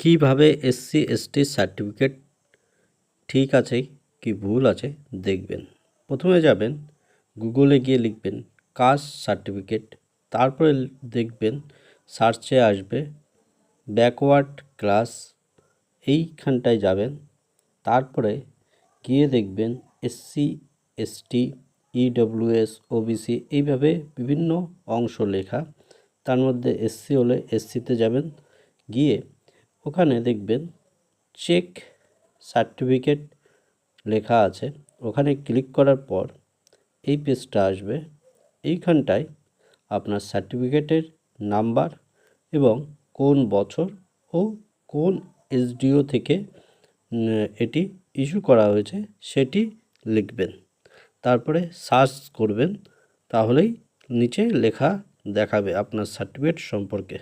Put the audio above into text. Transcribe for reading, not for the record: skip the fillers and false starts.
কিভাবে SC ST certificate ঠিক আছে কি ভুল আছে দেখবেন। প্রথমে যাবেন গুগলে গিয়ে লিখবেন কাস্ট সার্টিফিকেট, তারপরে দেখবেন সার্চে আসবে ব্যাকওয়ার্ড ক্লাস, এইখানটায় যাবেন। তারপরে গিয়ে দেখবেন এসসি এসটি ইডব্লিউএস ওবিসি এইভাবে বিভিন্ন অংশ লেখা। তার মধ্যে এসসি হলে এসসিতে যাবেন, গিয়ে ওখানে দেখবেন চেক সার্টিফিকেট লেখা আছে, ওখানে ক্লিক করার পর এই পেজটা আসবে। এইখানটায় আপনার সার্টিফিকেটের নাম্বার এবং কোন বছর ও কোন এসডিও থেকে এটি ইস্যু করা হয়েছে সেটি লিখবেন। তারপরে সার্চ করবেন, তাহলেই নিচে লেখা দেখাবে আপনার সার্টিফিকেট সম্পর্কে।